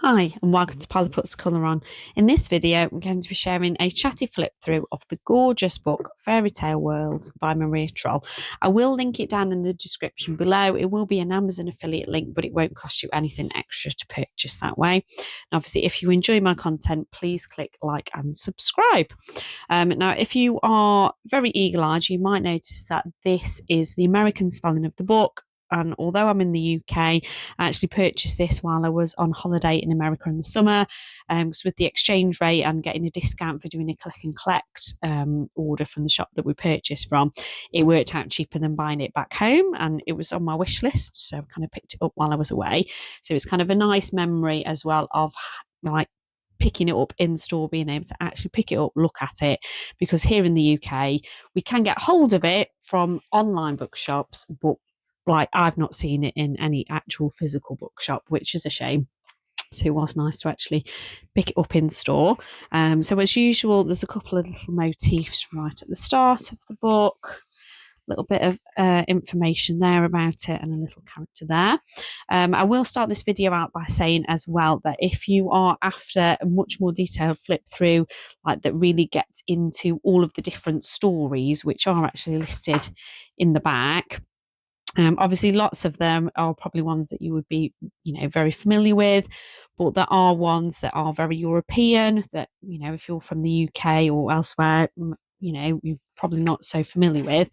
Hi and welcome to Polly Puts Colour On. In this video, I'm going to be sharing a chatty flip through of the gorgeous book Fairytale World by Maria Trolle. I will link it down in the description below. It will be an Amazon affiliate link, but it won't cost you anything extra to purchase that way. And obviously, if you enjoy my content, please click like and subscribe. Now, if you are very eagle-eyed, you might notice that this is the American spelling of the book. And although I'm in the UK, I actually purchased this while I was on holiday in America in the summer. So with the exchange rate and getting a discount for doing a click and collect order from the shop that we purchased from, it worked out cheaper than buying it back home. And it was on my wish list. So I kind of picked it up while I was away. So it's kind of a nice memory as well of like picking it up in store, being able to actually pick it up, look at it, because here in the UK, we can get hold of it from online bookshops, but like I've not seen it in any actual physical bookshop, which is a shame. So it was nice to actually pick it up in store. So as usual, there's a couple of little motifs right at the start of the book. A little bit of information there about it and a little character there. I will start this video out by saying as well that if you are after a much more detailed flip through, like that really gets into all of the different stories, which are actually listed in the back, obviously, lots of them are probably ones that you would be, very familiar with, but there are ones that are very European that, if you're from the UK or elsewhere, you're probably not so familiar with.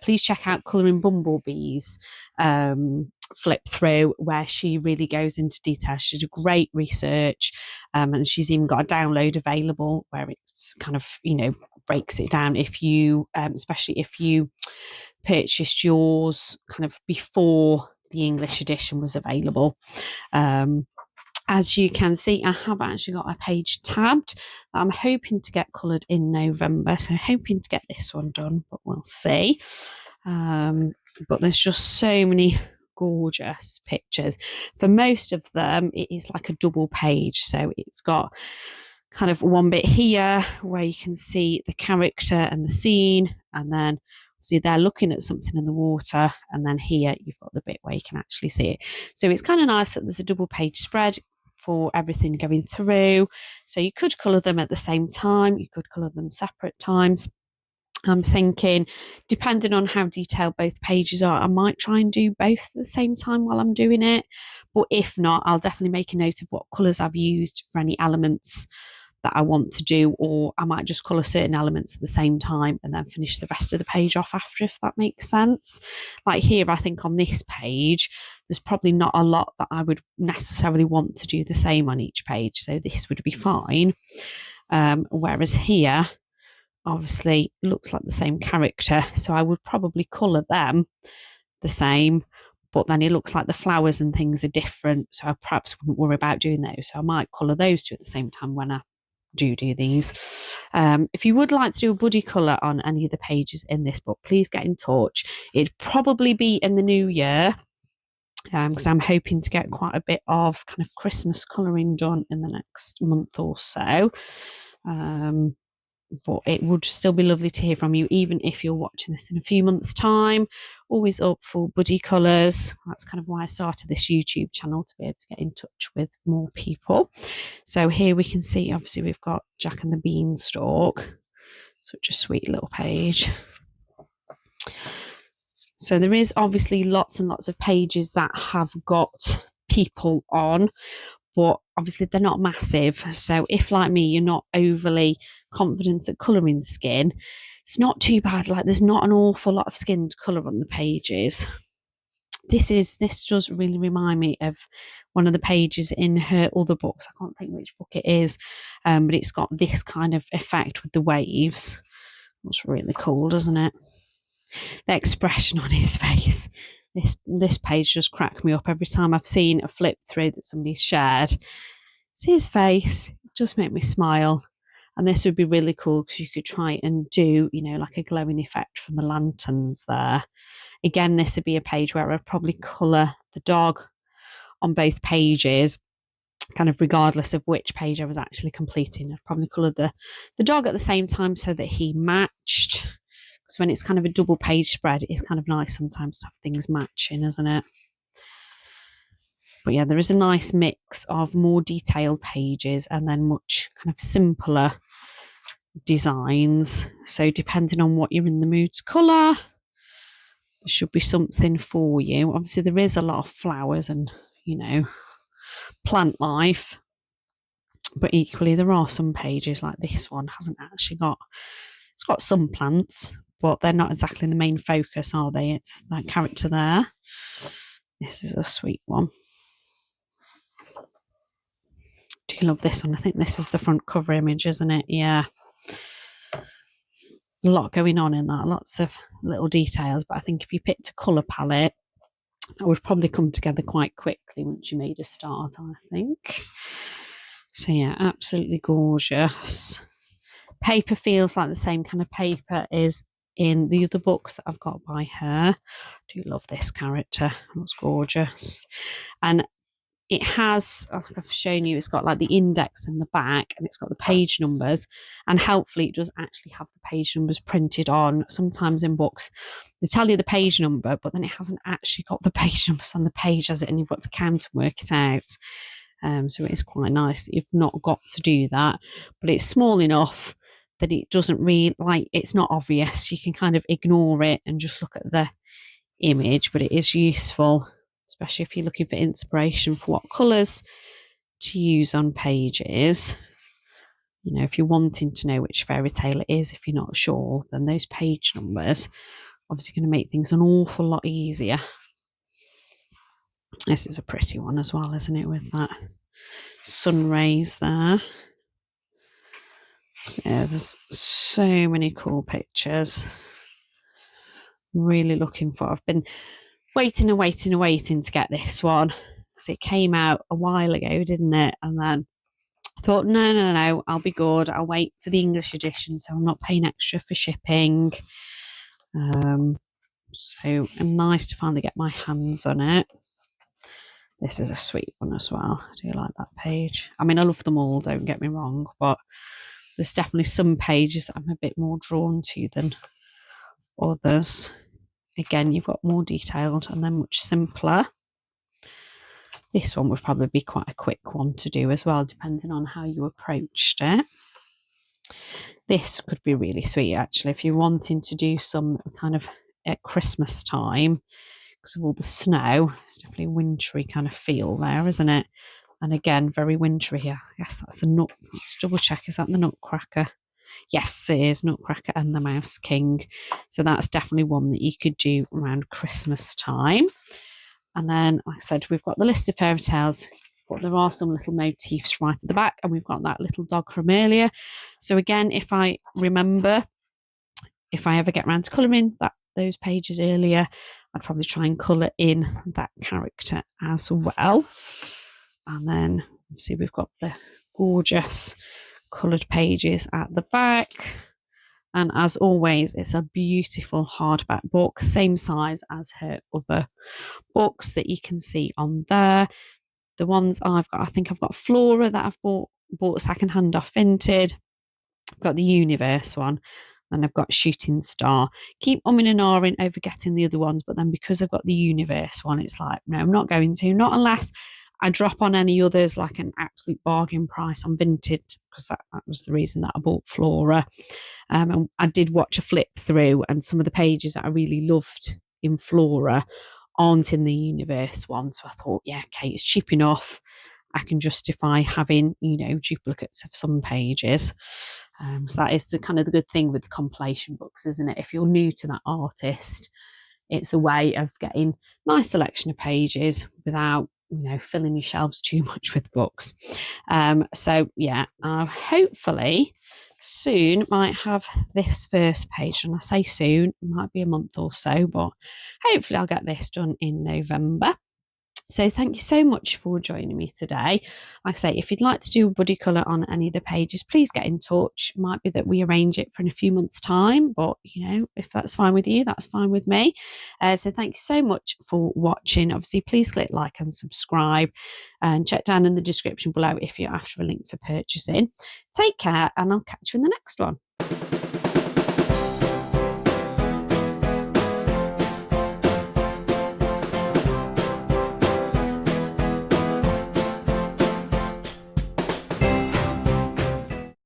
Please check out Colouring Bumblebees flip through, where she really goes into detail. She did great research, and she's even got a download available where it's kind of, breaks it down if you, especially if you purchased yours kind of before the English edition was available. As you can see, I have actually got a page tabbed that I'm hoping to get coloured in November. So hoping to get this one done, but we'll see. But there's just so many gorgeous pictures. For most of them, it is like a double page. So it's got kind of one bit here where you can see the character and the scene, and then see they're looking at something in the water, and then here you've got the bit where you can actually see it. So it's kind of nice that there's a double page spread for everything going through. So you could colour them at the same time, you could colour them separate times. I'm thinking, depending on how detailed both pages are, I might try and do both at the same time while I'm doing it. But if not, I'll definitely make a note of what colours I've used for any elements that I want to do, or I might just colour certain elements at the same time and then finish the rest of the page off after, if that makes sense. Like here, I think on this page, there's probably not a lot that I would necessarily want to do the same on each page, so this would be fine. Whereas here, obviously, it looks like the same character, so I would probably colour them the same, but then it looks like the flowers and things are different, so I perhaps wouldn't worry about doing those. So I might colour those two at the same time when I do these. If you would like to do a buddy colour on any of the pages in this book, please get in touch. It'd probably be in the new year, because I'm hoping to get quite a bit of kind of Christmas colouring done in the next month or so. But it would still be lovely to hear from you, even if you're watching this in a few months' time. Always up for buddy colours. That's kind of why I started this YouTube channel, to be able to get in touch with more people. So here we can see, obviously, we've got Jack and the Beanstalk. Such a sweet little page. So there is obviously lots and lots of pages that have got people on, but obviously they're not massive. So if, like me, you're not overly confident at colouring skin, it's not too bad. Like, there's not an awful lot of skin to colour on the pages. This does really remind me of one of the pages in her other books. I can't think which book it is, but it's got this kind of effect with the waves. It's really cool, doesn't it? The expression on his face. This page just cracked me up every time I've seen a flip through that somebody's shared. It's his face. It just makes me smile. And this would be really cool because you could try and do, like a glowing effect from the lanterns there. Again, this would be a page where I'd probably colour the dog on both pages, kind of regardless of which page I was actually completing. I'd probably colour the dog at the same time so that he matched. Because when it's kind of a double page spread, it's kind of nice sometimes to have things matching, isn't it? But yeah, there is a nice mix of more detailed pages and then much kind of simpler designs. So depending on what you're in the mood to colour, there should be something for you. Obviously, there is a lot of flowers and, plant life. But equally, there are some pages like this one hasn't actually got, it's got some plants, but they're not exactly the main focus, are they? It's that character there. This is a sweet one. Do you love this one? I think this is the front cover image, isn't it? Yeah. A lot going on in that, lots of little details. But I think if you picked a colour palette, that would probably come together quite quickly once you made a start, I think. So yeah, absolutely gorgeous. Paper feels like the same kind of paper as in the other books that I've got by her. Do love this character. It looks gorgeous. And it has, like I've shown you, it's got like the index in the back and it's got the page numbers, and helpfully it does actually have the page numbers printed on. Sometimes in books they tell you the page number, but then it hasn't actually got the page numbers on the page, has it? And you've got to count and work it out. So it is quite nice that you've not got to do that, but it's small enough that it doesn't really, like, it's not obvious. You can kind of ignore it and just look at the image, but it is useful, especially if you're looking for inspiration for what colours to use on pages. If you're wanting to know which fairy tale it is, if you're not sure, then those page numbers obviously going to make things an awful lot easier. This is a pretty one as well, isn't it, with that sun rays there. So there's so many cool pictures. Really looking for, I've been waiting to get this one. So it came out a while ago, didn't it? And then I thought, no, I'll be good. I'll wait for the English edition, so I'm not paying extra for shipping. So nice to finally get my hands on it. This is a sweet one as well. I do like that page. I mean, I love them all, don't get me wrong, but there's definitely some pages that I'm a bit more drawn to than others. Again, you've got more detailed and then much simpler. This one would probably be quite a quick one to do as well, depending on how you approached it. This could be really sweet, actually, if you're wanting to do some kind of at Christmas time, because of all the snow. It's definitely a wintry kind of feel there, isn't it? And again, very wintry here. I guess that's the nut. Let's double check. Is that the Nutcracker? Yes, it is. Nutcracker and the Mouse King. So that's definitely one that you could do around Christmas time. And then, like I said, we've got the list of fairy tales, but there are some little motifs right at the back, and we've got that little dog from earlier. So again, if I remember, if I ever get around to colouring those pages earlier, I'd probably try and colour in that character as well. And then obviously we've got the gorgeous coloured pages at the back. And as always, it's a beautiful hardback book, same size as her other books that you can see on there. The ones I've got, I think I've got Flora that I've bought secondhand off Vinted. I've got the Universe one. And I've got Shooting Star. Keep umming and ahhing over getting the other ones, but then because I've got the Universe one, it's like, no, I'm not going to. Not unless I drop on any others like an absolute bargain price on Vinted, because that was the reason that I bought Flora. And I did watch a flip through, and some of the pages that I really loved in Flora aren't in the Universe one. So I thought, yeah, okay, it's cheap enough. I can justify having, duplicates of some pages. So that is the kind of the good thing with compilation books, isn't it? If you're new to that artist, it's a way of getting a nice selection of pages without, filling your shelves too much with books. So yeah, hopefully soon might have this first page. And I say soon, it might be a month or so, but hopefully I'll get this done in November. So thank you so much for joining me today. Like I say, if you'd like to do a buddy colour on any of the pages, please get in touch. It might be that we arrange it for in a few months' time, but if that's fine with you, that's fine with me. So thank you so much for watching. Obviously, please click like and subscribe, and check down in the description below if you're after a link for purchasing. Take care, and I'll catch you in the next one.